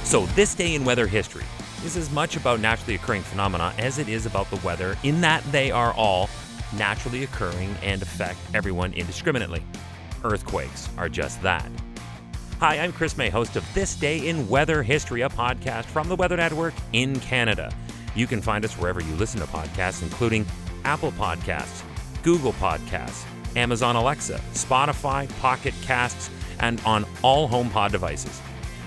So this day in weather history is as much about naturally occurring phenomena as it is about the weather, in that they are all naturally occurring and affect everyone indiscriminately. Earthquakes are just that. Hi, I'm Chris May, host of This Day in Weather History, a podcast from the Weather Network in Canada. You can find us wherever you listen to podcasts, including Apple Podcasts, Google Podcasts, Amazon Alexa, Spotify, Pocket Casts, and on all HomePod devices.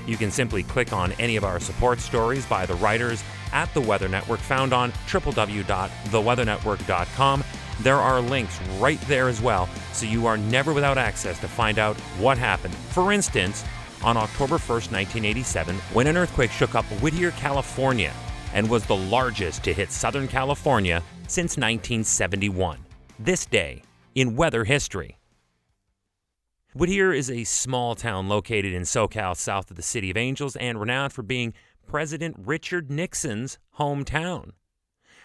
You can simply click on any of our support stories by the writers at The Weather Network, found on www.theweathernetwork.com. There are links right there as well, so you are never without access to find out what happened. For instance, on October 1st, 1987, when an earthquake shook up Whittier, California, and was the largest to hit Southern California since 1971. This day in weather history. Whittier is a small town located in SoCal south of the City of Angels and renowned for being President Richard Nixon's hometown.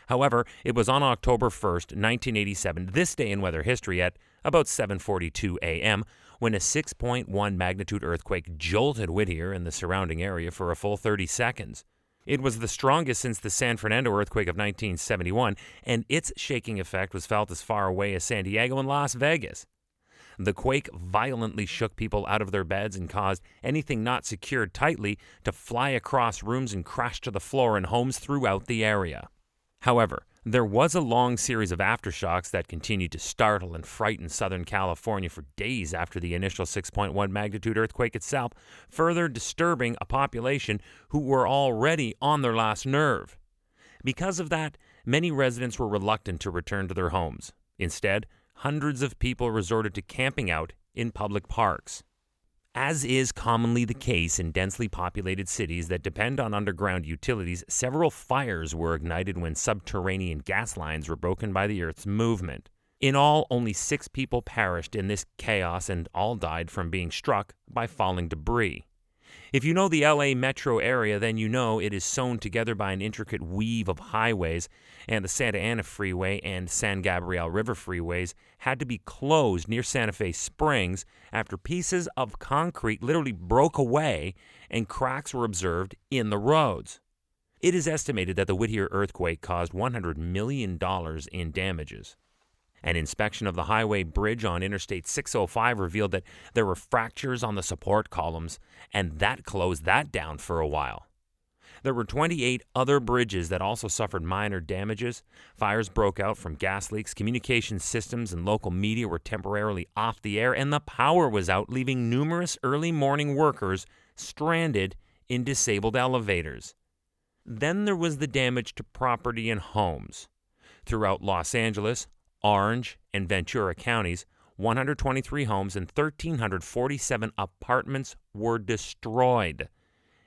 However, it was on October 1st, 1987, this day in weather history at about 7:42 a.m., when a 6.1 magnitude earthquake jolted Whittier and the surrounding area for a full 30 seconds. It was the strongest since the San Fernando earthquake of 1971, and its shaking effect was felt as far away as San Diego and Las Vegas. The quake violently shook people out of their beds and caused anything not secured tightly to fly across rooms and crash to the floor in homes throughout the area. However, there was a long series of aftershocks that continued to startle and frighten Southern California for days after the initial 6.1 magnitude earthquake itself, further disturbing a population who were already on their last nerve. Because of that, many residents were reluctant to return to their homes. Instead, hundreds of people resorted to camping out in public parks. As is commonly the case in densely populated cities that depend on underground utilities, several fires were ignited when subterranean gas lines were broken by the Earth's movement. In all, only 6 people perished in this chaos, and all died from being struck by falling debris. If you know the LA metro area, then you know it is sewn together by an intricate weave of highways, and the Santa Ana Freeway and San Gabriel River freeways had to be closed near Santa Fe Springs after pieces of concrete literally broke away and cracks were observed in the roads. It is estimated that the Whittier earthquake caused $100 million in damages. An inspection of the highway bridge on Interstate 605 revealed that there were fractures on the support columns, and that closed that down for a while. There were 28 other bridges that also suffered minor damages. Fires broke out from gas leaks, communication systems and local media were temporarily off the air, and the power was out, leaving numerous early morning workers stranded in disabled elevators. Then there was the damage to property and homes. Throughout Los Angeles, Orange, and Ventura counties, 123 homes and 1,347 apartments were destroyed,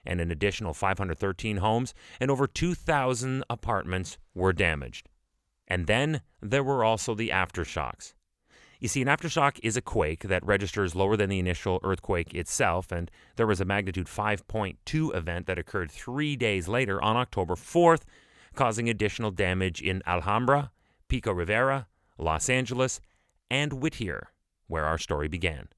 and an additional 513 homes and over 2,000 apartments were damaged. And then there were also the aftershocks. You see, an aftershock is a quake that registers lower than the initial earthquake itself, and there was a magnitude 5.2 event that occurred 3 days later on October 4th, causing additional damage in Alhambra, Pico Rivera, Los Angeles, and Whittier, where our story began.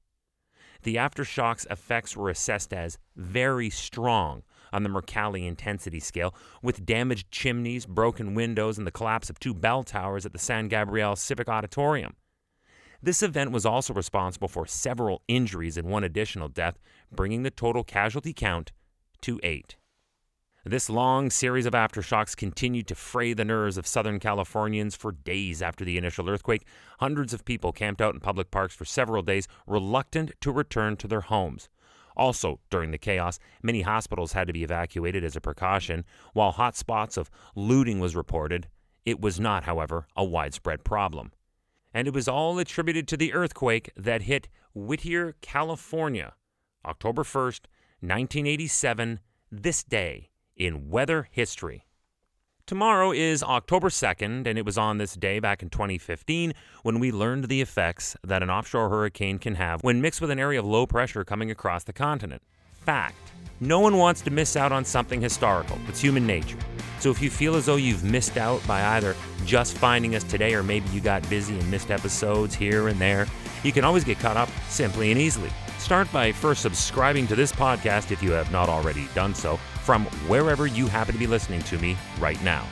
The aftershocks effects were assessed as very strong on the Mercalli intensity scale, with damaged chimneys, broken windows, and the collapse of 2 bell towers at the San Gabriel Civic Auditorium. This event was also responsible for several injuries and 1 additional death, bringing the total casualty count to 8. This long series of aftershocks continued to fray the nerves of Southern Californians for days after the initial earthquake. Hundreds of people camped out in public parks for several days, reluctant to return to their homes. Also, during the chaos, many hospitals had to be evacuated as a precaution. While hot spots of looting was reported, it was not, however, a widespread problem. And it was all attributed to the earthquake that hit Whittier, California, October 1st, 1987, this day in weather history. Tomorrow is October 2nd, and it was on this day back in 2015 when we learned the effects that an offshore hurricane can have when mixed with an area of low pressure coming across the continent. Fact: no one wants to miss out on something historical. It's human nature. So if you feel as though you've missed out by either just finding us today or maybe you got busy and missed episodes here and there, you can always get caught up simply and easily. Start by first subscribing to this podcast if you have not already done so. from wherever you happen to be listening to me right now.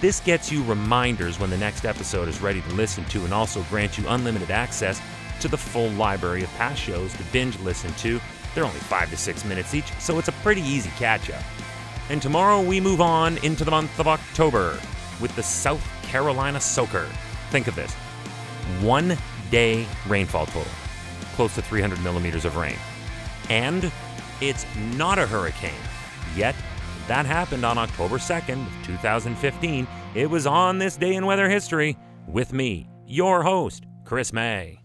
This gets you reminders when the next episode is ready to listen to, and also grants you unlimited access to the full library of past shows to binge listen to. They're only 5 to 6 minutes each, so it's a pretty easy catch-up. And tomorrow we move on into the month of October with the South Carolina Soaker. Think of this. 1 day rainfall total. Close to 300 millimeters of rain. And it's not a hurricane. Yet, that happened on October 2nd, 2015. It was on this day in weather history with me, your host, Chris May.